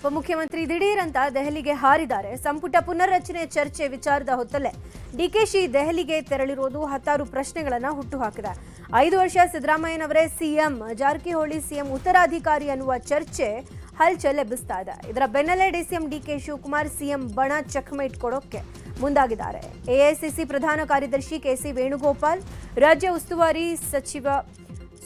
ಉಪಮುಖ್ಯಮಂತ್ರಿ ದಿಢೀರಂತ ದೆಹಲಿಗೆ ಹಾರಿದ್ದಾರೆ. ಸಂಪುಟ ಪುನರ್ರಚನೆ ಚರ್ಚೆ ವಿಚಾರದ ಹೊತ್ತಲ್ಲೇ ಡಿಕೆಶಿ ದೆಹಲಿಗೆ ತೆರಳಿರುವುದು ಹತ್ತಾರು ಪ್ರಶ್ನೆಗಳನ್ನು ಹುಟ್ಟುಹಾಕಿದೆ. 5 ವರ್ಷ ಸಿದ್ದರಾಮಯ್ಯನವರೇ ಸಿಎಂ, ಜಾರಕಿಹೊಳಿ ಸಿಎಂ ಉತ್ತರಾಧಿಕಾರಿ ಅನ್ನುವ ಚರ್ಚೆ ಹಲ್ಚಲ್ ಎಬ್ಬಿಸ್ತಾ ಇದೆ. ಇದರ ಬೆನ್ನಲ್ಲೇ ಡಿಸಿಎಂ ಡಿಕೆ ಶಿವಕುಮಾರ್ ಸಿಎಂ ಬಣ ಚೆಕ್ಮೇಟ್ ಕೊಡೋಕೆ ಮುಂದಾಗಿದ್ದಾರೆ. ಎಐಸಿಸಿ ಪ್ರಧಾನ ಕಾರ್ಯದರ್ಶಿ ಕೆಸಿ ವೇಣುಗೋಪಾಲ್, ರಾಜ್ಯ ಉಸ್ತುವಾರಿ ಸಚಿವ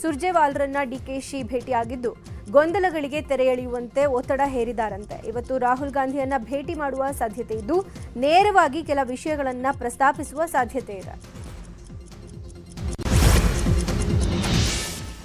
ಸುರ್ಜೇವಾಲಾರನ್ನ ಡಿಕೆಶಿ ಭೇಟಿಯಾಗಿದ್ದು ಗೊಂದಲಗಳಿಗೆ ತೆರೆ ಎಳೆಯುವಂತೆ ಒತ್ತಡ ಹೇರಿದ್ದಾರಂತೆ. ಇವತ್ತು ರಾಹುಲ್ ಗಾಂಧಿಯನ್ನ ಭೇಟಿ ಮಾಡುವ ಸಾಧ್ಯತೆ ಇದ್ದು ನೇರವಾಗಿ ಕೆಲ ವಿಷಯಗಳನ್ನು ಪ್ರಸ್ತಾಪಿಸುವ ಸಾಧ್ಯತೆ ಇದೆ.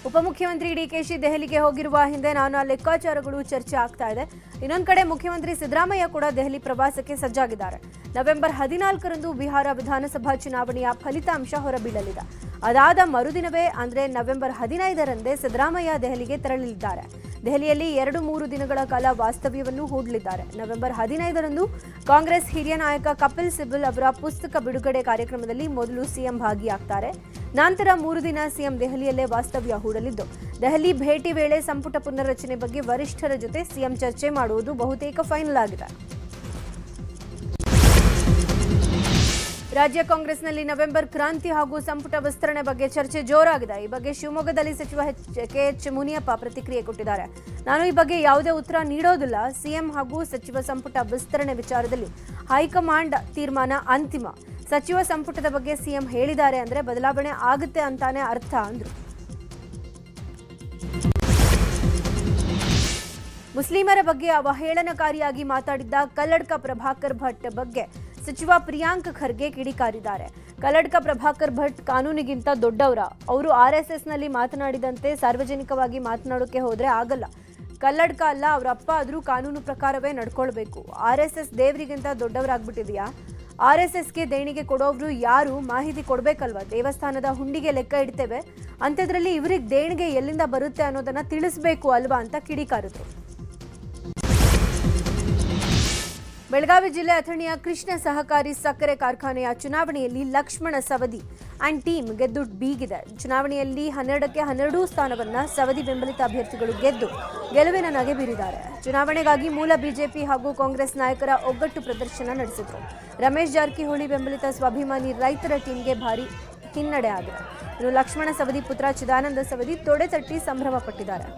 ಉಪಮುಖ್ಯಮಂತ್ರಿ ಡಿಕೆಶಿ ದೆಹಲಿಗೆ ಹೋಗಿರುವ ಹಿಂದೆ ನಾನಾ ಲೆಕ್ಕಾಚಾರಗಳು ಚರ್ಚೆ ಆಗ್ತಾ ಇದೆ. ಇನ್ನೊಂದು ಕಡೆ ಮುಖ್ಯಮಂತ್ರಿ ಸಿದ್ದರಾಮಯ್ಯ ಕೂಡ ದೆಹಲಿ ಪ್ರವಾಸಕ್ಕೆ ಸಜ್ಜಾಗಿದ್ದಾರೆ. ನವೆಂಬರ್ 14ರಂದು ಬಿಹಾರ ವಿಧಾನಸಭಾ ಚುನಾವಣೆಯ ಫಲಿತಾಂಶ ಹೊರಬೀಳಲಿದೆ. ಅದಾದ ಮರುದಿನವೇ ಅಂದರೆ ನವೆಂಬರ್ 15ರಂದೇ ಸಿದ್ದರಾಮಯ್ಯ ದೆಹಲಿಗೆ ತೆರಳಲಿದ್ದಾರೆ. ದೆಹಲಿಯಲ್ಲಿ 2-3 ದಿನಗಳ ಕಾಲ ವಾಸ್ತವ್ಯವನ್ನು ಹೂಡಲಿದ್ದಾರೆ. ನವೆಂಬರ್ 15ರಂದು ಕಾಂಗ್ರೆಸ್ ಹಿರಿಯ ನಾಯಕ ಕಪಿಲ್ ಸಿಬಲ್ ಅವರ ಪುಸ್ತಕ ಬಿಡುಗಡೆ ಕಾರ್ಯಕ್ರಮದಲ್ಲಿ ಮೊದಲು ಸಿಎಂ ಭಾಗಿಯಾಗ್ತಾರೆ. ನಂತರ 3 ದಿನ ಸಿಎಂ ದೆಹಲಿಯಲ್ಲೇ ವಾಸ್ತವ್ಯ ಹೂಡಲಿದ್ದು ದೆಹಲಿ ಭೇಟಿ ವೇಳೆ ಸಂಪುಟ ಪುನರ್ರಚನೆ ಬಗ್ಗೆ ವರಿಷ್ಠರ ಜೊತೆ ಸಿಎಂ ಚರ್ಚೆ ಮಾಡುವುದು ಬಹುತೇಕ ಫೈನಲ್ ಆಗಿದೆ. ರಾಜ್ಯ ಕಾಂಗ್ರೆಸ್ನಲ್ಲಿ ನವೆಂಬರ್ ಕ್ರಾಂತಿ ಹಾಗೂ ಸಂಪುಟ ವಿಸ್ತರಣೆ ಬಗ್ಗೆ ಚರ್ಚೆ ಜೋರಾಗಿದೆ. ಈ ಬಗ್ಗೆ ಶಿವಮೊಗ್ಗದಲ್ಲಿ ಸಚಿವ ಕೆಎಚ್ ಮುನಿಯಪ್ಪ ಪ್ರತಿಕ್ರಿಯೆ ಕೊಟ್ಟಿದ್ದಾರೆ. ನಾನು ಈ ಬಗ್ಗೆ ಯಾವುದೇ ಉತ್ತರ ನೀಡೋದಿಲ್ಲ. ಸಿಎಂ ಹಾಗೂ ಸಚಿವ ಸಂಪುಟ ವಿಸ್ತರಣೆ ವಿಚಾರದಲ್ಲಿ ಹೈಕಮಾಂಡ್ ತೀರ್ಮಾನ ಅಂತಿಮ. ಸಚಿವ ಸಂಪುಟದ ಬಗ್ಗೆ ಸಿಎಂ ಹೇಳಿದ್ದಾರೆ ಅಂದ್ರೆ ಬದಲಾವಣೆ ಆಗುತ್ತೆ ಅಂತಾನೆ ಅರ್ಥ ಅಂದ್ರು. ಮುಸ್ಲಿಮರ ಬಗ್ಗೆ ಅವಹೇಳನಕಾರಿಯಾಗಿ ಮಾತಾಡಿದ್ದ ಕಲ್ಲಡ್ಕ ಪ್ರಭಾಕರ್ ಭಟ್ ಬಗ್ಗೆ ಸಚಿವ ಪ್ರಿಯಾಂಕ್ ಖರ್ಗೆ ಕಿಡಿಕಾರಿದ್ದಾರೆ. ಕಲ್ಲಡ್ಕ ಪ್ರಭಾಕರ್ ಭಟ್ ಕಾನೂನಿಗಿಂತ ದೊಡ್ಡವರ. ಅವರು RSSನಲ್ಲಿ ಮಾತನಾಡಿದಂತೆ ಸಾರ್ವಜನಿಕವಾಗಿ ಮಾತನಾಡೋಕೆ ಹೋದ್ರೆ ಆಗಲ್ಲ. ಕಲ್ಲಡ್ಕ ಅಲ್ಲ, ಅವರ ಅಪ್ಪ ಆದರೂ ಕಾನೂನು ಪ್ರಕಾರವೇ ನಡ್ಕೊಳ್ಬೇಕು. RSS ದೇವರಿಗಿಂತ ದೊಡ್ಡವರಾಗ್ಬಿಟ್ಟಿದೆಯಾ? RSSಗೆ ದೇಣಿಗೆ ಕೊಡೋರು ಯಾರು? ಮಾಹಿತಿ ಕೊಡಬೇಕಲ್ವಾ? ದೇವಸ್ಥಾನದ ಹುಂಡಿಗೆ ಲೆಕ್ಕ ಇಡ್ತೇವೆ, ಅಂಥದ್ರಲ್ಲಿ ಇವರಿಗೆ ದೇಣಿಗೆ ಎಲ್ಲಿಂದ ಬರುತ್ತೆ ಅನ್ನೋದನ್ನ ತಿಳಿಸ್ಬೇಕು ಅಲ್ವಾ ಅಂತ ಕಿಡಿಕಾರಿದ್ರು. ಬೆಳಗಾವಿ ಜಿಲ್ಲೆ ಅಥಣಿಯ ಕೃಷ್ಣ ಸಹಕಾರಿ ಸಕ್ಕರೆ ಕಾರ್ಖಾನೆಯ ಚುನಾವಣೆಯಲ್ಲಿ ಲಕ್ಷ್ಮಣ ಸವದಿ ಅಂಡ್ ಟೀಮ್ ಗೆದ್ದು ಬೀಗಿದೆ. ಚುನಾವಣೆಯಲ್ಲಿ 12ಕ್ಕೆ 12 ಸ್ಥಾನವನ್ನ ಸವದಿ ಬೆಂಬಲಿತ ಅಭ್ಯರ್ಥಿಗಳು ಗೆದ್ದು ಗೆಲುವಿನ ನಗೆ ಬೀರಿದ್ದಾರೆ. ಚುನಾವಣೆಗಾಗಿ ಮೂಲ ಬಿಜೆಪಿ ಹಾಗೂ ಕಾಂಗ್ರೆಸ್ ನಾಯಕರ ಒಗ್ಗಟ್ಟು ಪ್ರದರ್ಶನ ನಡೆಸಿದರು. ರಮೇಶ್ ಜಾರಕಿಹೊಳಿ ಬೆಂಬಲಿತ ಸ್ವಾಭಿಮಾನಿ ರೈತರ ಟೀಮ್ಗೆ ಭಾರಿ ಹಿನ್ನಡೆ ಆಗಿದೆ. ಇನ್ನು ಲಕ್ಷ್ಮಣ ಸವದಿ ಪುತ್ರ ಚಿದಾನಂದ ಸವದಿ ತೊಡೆ ತಟ್ಟಿ ಸಂಭ್ರಮ ಪಟ್ಟಿದ್ದಾರೆ.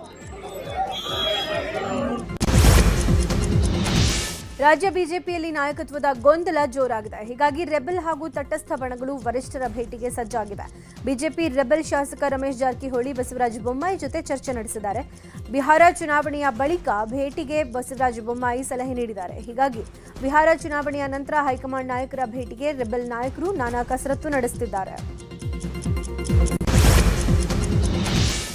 ರಾಜ್ಯ ಬಿಜೆಪಿಯಲ್ಲಿ ನಾಯಕತ್ವದ ಗೊಂದಲ ಜೋರಾಗಿದೆ. ಹೀಗಾಗಿ ರೆಬೆಲ್ ಹಾಗೂ ತಟಸ್ಥ ಬಣಗಳು ವರಿಷ್ಠರ ಭೇಟಿಗೆ ಸಜ್ಜಾಗಿವೆ. ಬಿಜೆಪಿ ರೆಬೆಲ್ ಶಾಸಕ ರಮೇಶ್ ಜಾರಕಿಹೊಳಿ ಬಸವರಾಜ ಬೊಮ್ಮಾಯಿ ಜೊತೆ ಚರ್ಚೆ ನಡೆಸಿದ್ದಾರೆ. ಬಿಹಾರ ಚುನಾವಣೆಯ ಬಳಿಕ ಭೇಟಿಗೆ ಬಸವರಾಜ ಬೊಮ್ಮಾಯಿ ಸಲಹೆ ನೀಡಿದ್ದಾರೆ. ಹೀಗಾಗಿ ಬಿಹಾರ ಚುನಾವಣೆಯ ನಂತರ ಹೈಕಮಾಂಡ್ ನಾಯಕರ ಭೇಟಿಗೆ ರೆಬೆಲ್ ನಾಯಕರು ನಾನಾ ಕಸರತ್ತು ನಡೆಸುತ್ತಿದ್ದಾರೆ.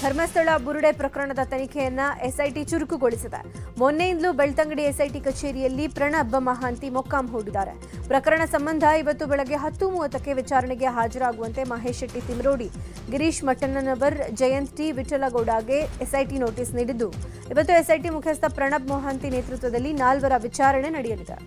ಧರ್ಮಸ್ಥಳ ಬುರುಡೆ ಪ್ರಕರಣದ ತನಿಖೆಯನ್ನ ಎಸ್ಐಟಿ ಚುರುಕುಗೊಳಿಸಿದೆ. ಮೊನ್ನೆಯಿಂದಲೂ ಬೆಳ್ತಂಗಡಿ ಎಸ್ಐಟಿ ಕಚೇರಿಯಲ್ಲಿ ಪ್ರಣಬ್ ಮಹಾಂತಿ ಮೊಕ್ಕಾಂ ಹೂಡಿದ್ದಾರೆ. ಪ್ರಕರಣ ಸಂಬಂಧ ಇವತ್ತು ಬೆಳಗ್ಗೆ 10:30ಕ್ಕೆ ವಿಚಾರಣೆಗೆ ಹಾಜರಾಗುವಂತೆ ಮಹೇಶ್ ಶೆಟ್ಟಿ ತಿಮ್ರೋಡಿ, ಗಿರೀಶ್ ಮಟ್ಟಣ್ಣನವರ್, ಜಯಂತ್ ಟಿ ವಿಠಲಗೌಡಗೆ ಎಸ್ಐಟಿ ನೋಟಿಸ್ ನೀಡಿದ್ದು ಇವತ್ತು ಎಸ್ಐಟಿ ಮುಖ್ಯಸ್ಥ ಪ್ರಣಬ್ ಮಹಾಂತಿ ನೇತೃತ್ವದಲ್ಲಿ 4 ವಿಚಾರಣೆ ನಡೆಯಲಿದೆ.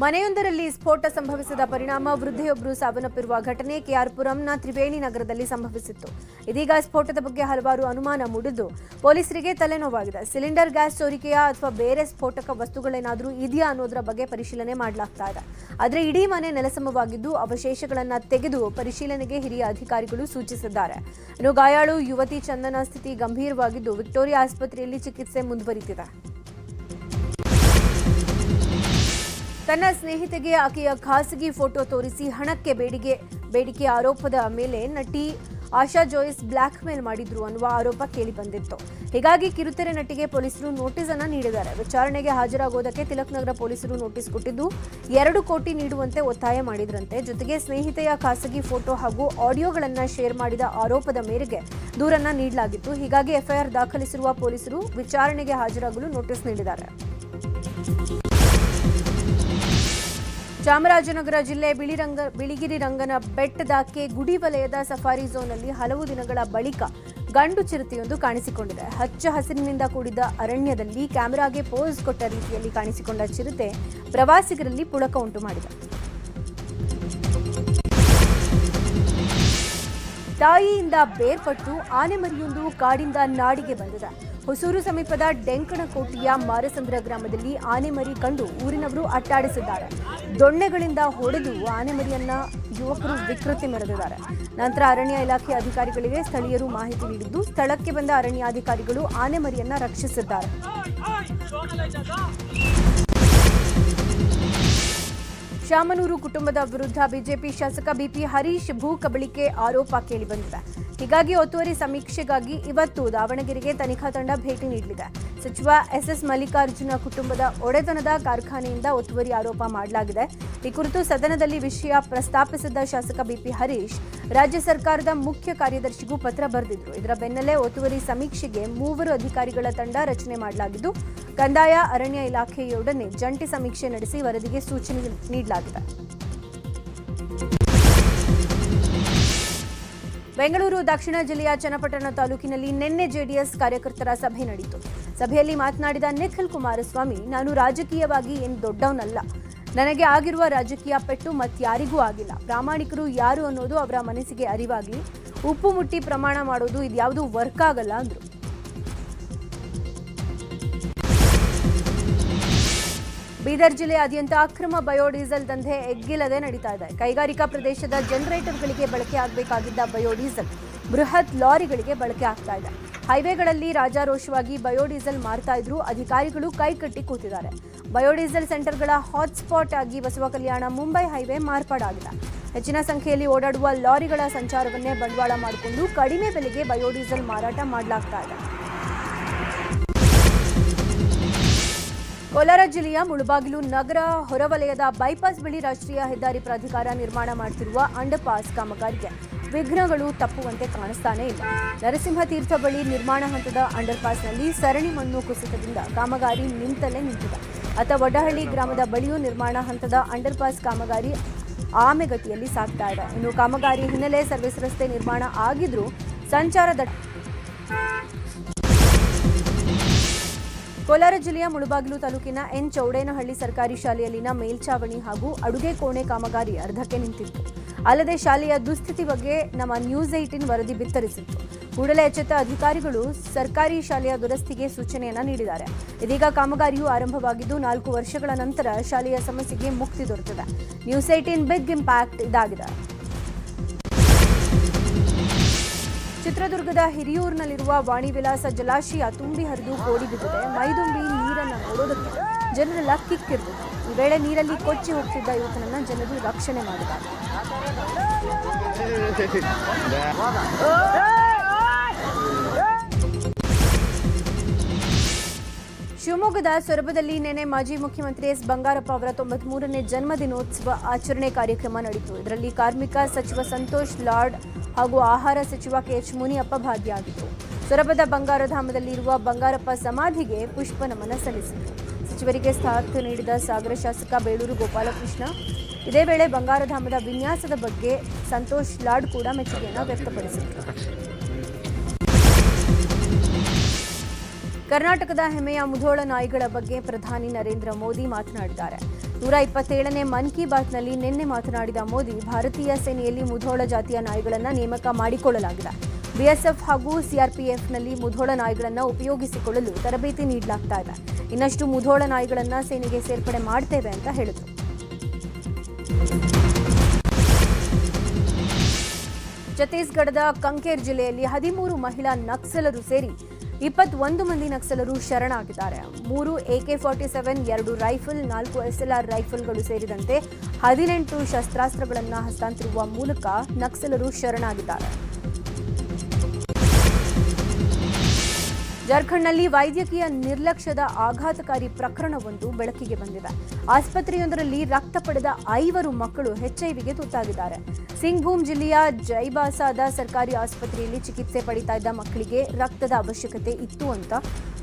ಮನೆಯೊಂದರಲ್ಲಿ ಸ್ಫೋಟ ಸಂಭವಿಸಿದ ಪರಿಣಾಮ ವೃದ್ಧೆಯೊಬ್ಬರು ಸಾವನ್ನಪ್ಪಿರುವ ಘಟನೆ ಕೆಆರ್ಪುರಂನ ತ್ರಿವೇಣಿ ನಗರದಲ್ಲಿ ಸಂಭವಿಸಿತ್ತು. ಇದೀಗ ಸ್ಫೋಟದ ಬಗ್ಗೆ ಹಲವಾರು ಅನುಮಾನ ಮೂಡಿದ್ದು ಪೊಲೀಸರಿಗೆ ತಲೆನೋವಾಗಿದೆ. ಸಿಲಿಂಡರ್ ಗ್ಯಾಸ್ ಸೋರಿಕೆಯ ಅಥವಾ ಬೇರೆ ಸ್ಫೋಟಕ ವಸ್ತುಗಳೇನಾದರೂ ಇದೆಯಾ ಅನ್ನೋದರ ಬಗ್ಗೆ ಪರಿಶೀಲನೆ ಮಾಡಲಾಗ್ತಾ ಇದೆ. ಆದರೆ ಇಡೀ ಮನೆ ನೆಲಸಮವಾಗಿದ್ದು ಅವಶೇಷಗಳನ್ನು ತೆಗೆದು ಪರಿಶೀಲನೆಗೆ ಹಿರಿಯ ಅಧಿಕಾರಿಗಳು ಸೂಚಿಸಿದ್ದಾರೆ. ಇನ್ನು ಗಾಯಾಳು ಯುವತಿ ಚಂದನ ಸ್ಥಿತಿ ಗಂಭೀರವಾಗಿದ್ದು ವಿಕ್ಟೋರಿಯಾ ಆಸ್ಪತ್ರೆಯಲ್ಲಿ ಚಿಕಿತ್ಸೆ ಮುಂದುವರಿದಿದೆ. ತನ್ನ ಸ್ನೇಹಿತೆಗೆ ಆಕೆಯ ಖಾಸಗಿ ಫೋಟೋ ತೋರಿಸಿ ಹಣಕ್ಕೆ ಬೇಡಿಕೆ ಆರೋಪದ ಮೇಲೆ ನಟಿ ಆಶಾ ಜೋಯಿಸ್ ಬ್ಲ್ಯಾಕ್ ಮೇಲ್ ಮಾಡಿದ್ರು ಅನ್ನುವ ಆರೋಪ ಕೇಳಿಬಂದಿತ್ತು. ಹೀಗಾಗಿ ಕಿರುತೆರೆ ನಟಿಗೆ ಪೊಲೀಸರು ನೋಟಿಸ್ ಅನ್ನು ನೀಡಿದ್ದಾರೆ. ವಿಚಾರಣೆಗೆ ಹಾಜರಾಗೋದಕ್ಕೆ ತಿಲಕ್ ನಗರ ಪೊಲೀಸರು ನೋಟಿಸ್ ಕೊಟ್ಟಿದ್ದು 2 ಕೋಟಿ ನೀಡುವಂತೆ ಒತ್ತಾಯ ಮಾಡಿದ್ರಂತೆ. ಜೊತೆಗೆ ಸ್ನೇಹಿತೆಯ ಖಾಸಗಿ ಫೋಟೋ ಹಾಗೂ ಆಡಿಯೋಗಳನ್ನು ಶೇರ್ ಮಾಡಿದ ಆರೋಪದ ಮೇರೆಗೆ ದೂರನ್ನ ನೀಡಲಾಗಿತ್ತು. ಹೀಗಾಗಿ ಎಫ್ಐಆರ್ ದಾಖಲಿಸಿರುವ ಪೊಲೀಸರು ವಿಚಾರಣೆಗೆ ಹಾಜರಾಗಲು ನೋಟಿಸ್ ನೀಡಿದ್ದಾರೆ. ಚಾಮರಾಜನಗರ ಜಿಲ್ಲೆ ಬಿಳಿಗಿರಿ ರಂಗನ ಬೆಟ್ಟದ ಗುಡಿ ವಲಯದ ಸಫಾರಿ ಝೋನ್ನಲ್ಲಿ ಹಲವು ದಿನಗಳ ಬಳಿಕ ಗಂಡು ಚಿರತೆಯೊಂದು ಕಾಣಿಸಿಕೊಂಡಿದೆ. ಹಚ್ಚ ಹಸಿರಿನಿಂದ ಕೂಡಿದ ಅರಣ್ಯದಲ್ಲಿ ಕ್ಯಾಮೆರಾಗೆ ಪೋಸ್ ಕೊಟ್ಟ ರೀತಿಯಲ್ಲಿ ಕಾಣಿಸಿಕೊಂಡ ಚಿರತೆ ಪ್ರವಾಸಿಗರಲ್ಲಿ ಪುಳಕ ಉಂಟು ಮಾಡಿದೆ. ತಾಯಿಯಿಂದ ಬೇರ್ಪಟ್ಟು ಆನೆಮರಿಯೊಂದು ಕಾಡಿಂದ ನಾಡಿಗೆ ಬಂದಿದೆ. ಹೊಸೂರು ಸಮೀಪದ ಡೆಂಕಣಕೋಟೆಯ ಮಾರಸಂದ್ರ ಗ್ರಾಮದಲ್ಲಿ ಆನೆಮರಿ ಕಂಡು ಊರಿನವರು ಅಟ್ಟಾಡಿಸಿದ್ದಾರೆ. ದೊಣ್ಣೆಗಳಿಂದ ಹೊಡೆದು ಆನೆಮರಿಯನ್ನ ಯುವಕರು ವಿಕೃತಿ ಮೆರೆದಿದ್ದಾರೆ. ನಂತರ ಅರಣ್ಯ ಇಲಾಖೆ ಅಧಿಕಾರಿಗಳಿಗೆ ಸ್ಥಳೀಯರು ಮಾಹಿತಿ ನೀಡಿದ್ದು, ಸ್ಥಳಕ್ಕೆ ಬಂದ ಅರಣ್ಯಾಧಿಕಾರಿಗಳು ಆನೆಮರಿಯನ್ನ ರಕ್ಷಿಸಿದ್ದಾರೆ. ಶಾಮನೂರು ಕುಟುಂಬದ ವಿರುದ್ಧ ಬಿಜೆಪಿ ಶಾಸಕ ಬಿಪಿ ಹರೀಶ್ ಭೂ ಕಬಳಿಕೆ ಆರೋಪ ಕೇಳಿಬಂದಿದೆ. ಹೀಗಾಗಿ ಒತ್ತುವರಿ ಸಮೀಕ್ಷೆಗಾಗಿ ಇವತ್ತು ದಾವಣಗೆರೆಗೆ ತನಿಖಾ ತಂಡ ಭೇಟಿ ನೀಡಲಿದೆ. ಸಚಿವ ಎಸ್ಎಸ್ ಮಲ್ಲಿಕಾರ್ಜುನ ಕುಟುಂಬದ ಒಡೆತನದ ಕಾರ್ಖಾನೆಯಿಂದ ಒತ್ತುವರಿ ಆರೋಪ ಮಾಡಲಾಗಿದೆ. ಈ ಕುರಿತು ಸದನದಲ್ಲಿ ವಿಷಯ ಪ್ರಸ್ತಾಪಿಸಿದ್ದ ಶಾಸಕ ಬಿಪಿ ಹರೀಶ್ ರಾಜ್ಯ ಸರ್ಕಾರದ ಮುಖ್ಯ ಕಾರ್ಯದರ್ಶಿಗೂ ಪತ್ರ ಬರೆದಿದ್ರು. ಇದರ ಬೆನ್ನಲ್ಲೇ ಒತ್ತುವರಿ ಸಮೀಕ್ಷೆಗೆ 3 ಅಧಿಕಾರಿಗಳ ತಂಡ ರಚನೆ ಮಾಡಲಾಗಿದ್ದು, ಕಂದಾಯ ಅರಣ್ಯ ಇಲಾಖೆಯೊಡನೆ ಜಂಟಿ ಸಮೀಕ್ಷೆ ನಡೆಸಿ ವರದಿಗೆ ಸೂಚನೆ ನೀಡಲಾಗಿದೆ. ಬೆಂಗಳೂರು ದಕ್ಷಿಣ ಜಿಲ್ಲೆಯ ಚನ್ನಪಟ್ಟಣ ತಾಲೂಕಿನಲ್ಲಿ ನಿನ್ನೆ ಜೆಡಿಎಸ್ ಕಾರ್ಯಕರ್ತರ ಸಭೆ ನಡೆಯಿತು. ಸಭೆಯಲ್ಲಿ ಮಾತನಾಡಿದ ನಿಖಿಲ್ ಕುಮಾರಸ್ವಾಮಿ, ನಾನು ರಾಜಕೀಯವಾಗಿ ಏನು ದೊಡ್ಡವನಲ್ಲ. ನನಗೆ ಆಗಿರುವ ರಾಜಕೀಯ ಪೆಟ್ಟು ಮತ್ಯಾರಿಗೂ ಆಗಿಲ್ಲ. ಪ್ರಾಮಾಣಿಕರು ಯಾರು ಅನ್ನೋದು ಅವರ ಮನಸ್ಸಿಗೆ ಅರಿವಾಗಲಿ. ಉಪ್ಪು ಮುಟ್ಟಿ ಪ್ರಮಾಣ ಮಾಡೋದು ಇದ್ಯಾವುದೂ ವರ್ಕ್ ಆಗಲ್ಲ ಅಂದರು. ಬೀದರ್ ಜಿಲ್ಲೆಯಾದ್ಯಂತ ಅಕ್ರಮ ಬಯೋಡೀಸೆಲ್ ದಂಧೆ ಎಗ್ಗಿಲ್ಲದೆ ನಡೀತಾ ಇದೆ. ಕೈಗಾರಿಕಾ ಪ್ರದೇಶದ ಜನರೇಟರ್ಗಳಿಗೆ ಬಳಕೆ ಆಗಬೇಕಾಗಿದ್ದ ಬಯೋಡೀಸೆಲ್ ಬೃಹತ್ ಲಾರಿಗಳಿಗೆ ಬಳಕೆ ಆಗ್ತಾ ಇದೆ. ಹೈವೇಗಳಲ್ಲಿ ರಾಜಾರೋಷವಾಗಿ ಬಯೋಡೀಸೆಲ್ ಮಾರ್ತಾ ಇದ್ರು. ಅಧಿಕಾರಿಗಳು ಕೈಕಟ್ಟಿ ಕೂತಿದ್ದಾರೆ. ಬಯೋಡೀಸೆಲ್ ಸೆಂಟರ್ಗಳ ಹಾಟ್ಸ್ಪಾಟ್ ಆಗಿ ಬಸವ ಕಲ್ಯಾಣ ಮುಂಬೈ ಹೈವೇ ಮಾರ್ಪಾಡಾಗಿದೆ. ಹೆಚ್ಚಿನ ಸಂಖ್ಯೆಯಲ್ಲಿ ಓಡಾಡುವ ಲಾರಿಗಳ ಸಂಚಾರವನ್ನೇ ಬಂಡವಾಳ ಮಾಡಿಕೊಂಡು ಕಡಿಮೆ ಬೆಲೆಗೆ ಬಯೋಡೀಸೆಲ್ ಮಾರಾಟ ಮಾಡಲಾಗ್ತಾ ಇದೆ. ಕೋಲಾರ ಜಿಲ್ಲೆಯ ಮುಳಬಾಗಿಲು ನಗರ ಹೊರವಲಯದ ಬೈಪಾಸ್ ಬಳಿ ರಾಷ್ಟ್ರೀಯ ಹೆದ್ದಾರಿ ಪ್ರಾಧಿಕಾರ ನಿರ್ಮಾಣ ಮಾಡುತ್ತಿರುವ ಅಂಡರ್ ಪಾಸ್ ಕಾಮಗಾರಿಗೆ ವಿಘ್ನಗಳು ತಪ್ಪುವಂತೆ ಕಾಣಿಸ್ತಾನೇ ಇಲ್ಲ. ನರಸಿಂಹತೀರ್ಥ ಬಳಿ ನಿರ್ಮಾಣ ಹಂತದ ಅಂಡರ್ ಪಾಸ್ನಲ್ಲಿ ಸರಣಿ ಮಣ್ಣು ಕುಸಿತದಿಂದ ಕಾಮಗಾರಿ ನಿಂತಲೇ ನಿಂತಿದೆ. ವಡಹಳ್ಳಿ ಗ್ರಾಮದ ಬಳಿಯೂ ನಿರ್ಮಾಣ ಹಂತದ ಅಂಡರ್ ಪಾಸ್ ಕಾಮಗಾರಿ ಆಮೆಗತಿಯಲ್ಲಿ ಸಾಗ್ತಾ ಇದೆ. ಇನ್ನು ಕಾಮಗಾರಿ ಹಿನ್ನೆಲೆ ಸರ್ವಿಸ್ ರಸ್ತೆ ನಿರ್ಮಾಣ ಆಗಿದ್ರೂ ಸಂಚಾರ ಕೋಲಾರ ಜಿಲ್ಲೆಯ ಮುಳಬಾಗಿಲು ತಾಲೂಕಿನ ಎನ್ ಚೌಡೇನಹಳ್ಳಿ ಸರ್ಕಾರಿ ಶಾಲೆಯಲ್ಲಿನ ಮೇಲ್ಛಾವಣಿ ಹಾಗೂ ಅಡುಗೆ ಕೋಣೆ ಕಾಮಗಾರಿ ಅರ್ಧಕ್ಕೆ ನಿಂತಿತ್ತು. ಅಲ್ಲದೆ ಶಾಲೆಯ ದುಸ್ಥಿತಿ ಬಗ್ಗೆ ನಮ್ಮ ನ್ಯೂಸ್ 18 ವರದಿ ಬಿತ್ತರಿಸಿತ್ತು. ಕೂಡಲೇ ಎಚ್ಚೆತ್ತ ಅಧಿಕಾರಿಗಳು ಸರ್ಕಾರಿ ಶಾಲೆಯ ದುರಸ್ತಿಗೆ ಸೂಚನೆಯನ್ನ ನೀಡಿದ್ದಾರೆ. ಇದೀಗ ಕಾಮಗಾರಿಯು ಆರಂಭವಾಗಿದ್ದು 4 ವರ್ಷಗಳ ನಂತರ ಶಾಲೆಯ ಸಮಸ್ಯೆಗೆ ಮುಕ್ತಿ ದೊರೆತಿದೆ. ನ್ಯೂಸ್ 18 ಬಿಗ್ ಇಂಪ್ಯಾಕ್ಟ್ ಇದಾಗಿದೆ. ಚಿತ್ರದುರ್ಗದ ಹಿರಿಯೂರಿನಲ್ಲಿರುವ ವಾಣಿ ವಿಲಾಸ ಜಲಾಶಯ ತುಂಬಿ ಹರಿದು ಕೋಡಿ ಬಿದ್ದಿದೆ. ಮೈದುಂಬಿ ನೀರನ್ನು ನೋಡೋದಕ್ಕೆ ಜನರೆಲ್ಲ ಕಿಕ್ಕಿರ್ತಿದ್ರು. ಈ ವೇಳೆ ನೀರಲ್ಲಿ ಕೊಚ್ಚಿ ಹೋಗ್ತಿದ್ದ ಯುವಕನನ್ನ ಜನರು ರಕ್ಷಣೆ ಮಾಡಿದ್ದಾರೆ. ಶಿವಮೊಗ್ಗದ ಸೊರಬದಲ್ಲಿ ನಿನ್ನೆ ಮಾಜಿ ಮುಖ್ಯಮಂತ್ರಿ ಎಸ್ ಬಂಗಾರಪ್ಪ ಅವರ 93ನೇ ಜನ್ಮದಿನೋತ್ಸವ ಆಚರಣೆ ಕಾರ್ಯಕ್ರಮ ನಡೆಯಿತು. ಇದರಲ್ಲಿ ಕಾರ್ಮಿಕ ಸಚಿವ ಸಂತೋಷ್ ಲಾಡ್ ಹಾಗೂ ಆಹಾರ ಸಚಿವ ಕೆಎಚ್ ಮುನಿಯಪ್ಪ ಭಾಗಿಯಾಗಿದ್ದರು. ಸೊರಬದ ಬಂಗಾರಧಾಮದಲ್ಲಿರುವ ಬಂಗಾರಪ್ಪ ಸಮಾಧಿಗೆ ಪುಷ್ಪ ನಮನ ಸಲ್ಲಿಸಿದರು. ಸಚಿವರಿಗೆ ಸಾಥ್ ನೀಡಿದ ಸಾಗರ ಶಾಸಕ ಬೇಳೂರು ಗೋಪಾಲಕೃಷ್ಣ. ಇದೇ ವೇಳೆ ಬಂಗಾರಧಾಮದ ವಿನ್ಯಾಸದ ಬಗ್ಗೆ ಸಂತೋಷ್ ಲಾಡ್ ಕೂಡ ಮೆಚ್ಚುಗೆಯನ್ನು ವ್ಯಕ್ತಪಡಿಸಿದರು. ಕರ್ನಾಟಕದ ಹೆಮ್ಮೆಯ ಮುಧೋಳ ನಾಯಿಗಳ ಬಗ್ಗೆ ಪ್ರಧಾನಿ ನರೇಂದ್ರ ಮೋದಿ ಮಾತನಾಡಿದ್ದಾರೆ. 127ನೇ ಮನ್ ಕಿ ಬಾತ್ನಲ್ಲಿ ನಿನ್ನೆ ಮಾತನಾಡಿದ ಮೋದಿ, ಭಾರತೀಯ ಸೇನೆಯಲ್ಲಿ ಮುಧೋಳ ಜಾತಿಯ ನಾಯಿಗಳನ್ನು ನೇಮಕ ಮಾಡಿಕೊಳ್ಳಲಾಗಿದೆ. ಬಿಎಸ್ಎಫ್ ಹಾಗೂ ಸಿಆರ್ಪಿಎಫ್ನಲ್ಲಿ ಮುಧೋಳ ನಾಯಿಗಳನ್ನು ಉಪಯೋಗಿಸಿಕೊಳ್ಳಲು ತರಬೇತಿ ನೀಡಲಾಗ್ತಾ ಇದೆ. ಇನ್ನಷ್ಟು ಮುಧೋಳ ನಾಯಿಗಳನ್ನು ಸೇನೆಗೆ ಸೇರ್ಪಡೆ ಮಾಡ್ತೇವೆ ಅಂತ ಹೇಳಿದರು. ಛತ್ತೀಸ್ಗಢದ ಕಂಕೇರ್ ಜಿಲ್ಲೆಯಲ್ಲಿ 13 ಮಹಿಳಾ ನಕ್ಸಲರು ಸೇರಿ 21 ಮಂದಿ ನಕ್ಸಲರು ಶರಣಾಗಿದ್ದಾರೆ. 3 AK-47, 2 ರೈಫಲ್, 4 SLR ರೈಫಲ್ಗಳು ಸೇರಿದಂತೆ 18 ಶಸ್ತ್ರಾಸ್ತ್ರಗಳನ್ನು ಹಸ್ತಾಂತರಿಸುವ ಮೂಲಕ ನಕ್ಸಲರು ಶರಣಾಗಿದ್ದಾರೆ. ಜಾರ್ಖಂಡ್ನಲ್ಲಿ ವೈದ್ಯಕೀಯ ನಿರ್ಲಕ್ಷ್ಯದ ಆಘಾತಕಾರಿ ಪ್ರಕರಣವೊಂದು ಬೆಳಕಿಗೆ ಬಂದಿದೆ. ಆಸ್ಪತ್ರೆಯೊಂದರಲ್ಲಿ ರಕ್ತ ಪಡೆದ 5 ಮಕ್ಕಳು HIVಗೆ ತುತ್ತಾಗಿದ್ದಾರೆ. ಸಿಂಗ್ಭೂಮ್ ಜಿಲ್ಲೆಯ ಜೈಬಾಸಾದ ಸರ್ಕಾರಿ ಆಸ್ಪತ್ರೆಯಲ್ಲಿ ಚಿಕಿತ್ಸೆ ಪಡಿತಾ ಇದ್ದ ಮಕ್ಕಳಿಗೆ ರಕ್ತದ ಅವಶ್ಯಕತೆ ಇತ್ತು ಅಂತ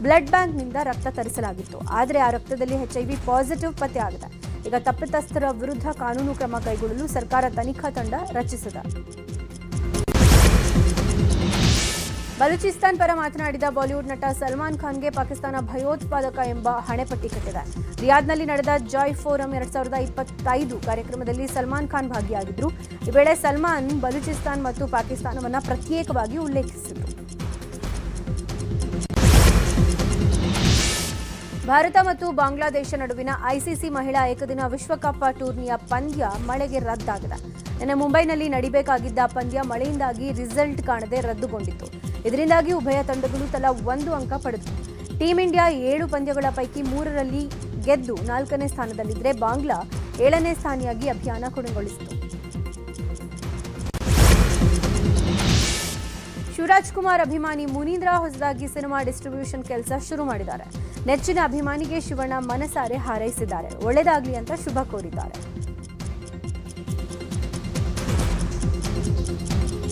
ಬ್ಲಡ್ ಬ್ಯಾಂಕ್ನಿಂದ ರಕ್ತ ತರಿಸಲಾಗಿತ್ತು. ಆದರೆ ಆ ರಕ್ತದಲ್ಲಿ HIV ಪಾಸಿಟಿವ್ ಪತ್ತೆ ಆಗಿದೆ. ಈಗ ತಪ್ಪಿತಸ್ಥರ ವಿರುದ್ಧ ಕಾನೂನು ಕ್ರಮ ಕೈಗೊಳ್ಳಲು ಸರ್ಕಾರ ತನಿಖಾ ತಂಡ ರಚಿಸಿದೆ. ಬಲೂಚಿಸ್ತಾನ್ ಪರ ಮಾತನಾಡಿದ ಬಾಲಿವುಡ್ ನಟ ಸಲ್ಮಾನ್ ಖಾನ್ಗೆ ಪಾಕಿಸ್ತಾನ ಭಯೋತ್ಪಾದಕ ಎಂಬ ಹಣೆಪಟ್ಟಿ ಕಟ್ಟಿದೆ. ರಿಯಾದ್ನಲ್ಲಿ ನಡೆದ ಜಾಯ್ ಫೋರಂ 2025 ಕಾರ್ಯಕ್ರಮದಲ್ಲಿ ಸಲ್ಮಾನ್ ಖಾನ್ ಭಾಗಿಯಾಗಿದ್ದರು. ಈ ವೇಳೆ ಸಲ್ಮಾನ್ ಬಲೂಚಿಸ್ತಾನ್ ಮತ್ತು ಪಾಕಿಸ್ತಾನವನ್ನು ಪ್ರತ್ಯೇಕವಾಗಿ ಉಲ್ಲೇಖಿಸಿದರು. ಭಾರತ ಮತ್ತು ಬಾಂಗ್ಲಾದೇಶ ನಡುವಿನ ಐಸಿಸಿ ಮಹಿಳಾ ಏಕದಿನ ವಿಶ್ವಕಪ್ ಟೂರ್ನಿಯ ಪಂದ್ಯ ಮಳೆಗೆ ರದ್ದಾಗಿದೆ. ನಿನ್ನೆ ಮುಂಬೈನಲ್ಲಿ ನಡೀಬೇಕಾಗಿದ್ದ ಪಂದ್ಯ ಮಳೆಯಿಂದಾಗಿ ರಿಸಲ್ಟ್ ಕಾಣದೆ ರದ್ದುಗೊಂಡಿತ್ತು. ಇದರಿಂದಾಗಿ ಉಭಯ ತಂಡಗಳು ತಲಾ 1 ಅಂಕ ಪಡೆದವು. ಟೀಂ ಇಂಡಿಯಾ 7 ಪಂದ್ಯಗಳ ಪೈಕಿ 3ರಲ್ಲಿ ಗೆದ್ದು 4ನೇ ಸ್ಥಾನದಲ್ಲಿದ್ದರೆ ಬಾಂಗ್ಲಾ 7ನೇ ಸ್ಥಾನಿಯಾಗಿ ಅಭಿಯಾನ ಕೊನೆಗೊಳಿಸಿತು. ಶಿವರಾಜ್ ಕುಮಾರ್ ಅಭಿಮಾನಿ ಮುನೀಂದ್ರ ಹೊಸದಾಗಿ ಸಿನಿಮಾ ಡಿಸ್ಟ್ರಿಬ್ಯೂಷನ್ ಕೆಲಸ ಶುರು ಮಾಡಿದ್ದಾರೆ. ನೆಚ್ಚಿನ ಅಭಿಮಾನಿಗೆ ಶಿವಣ್ಣ ಮನಸಾರೆ ಹಾರೈಸಿದ್ದಾರೆ. ಒಳ್ಳೆಯದಾಗಲಿ ಅಂತ ಶುಭ ಕೋರಿದ್ದಾರೆ.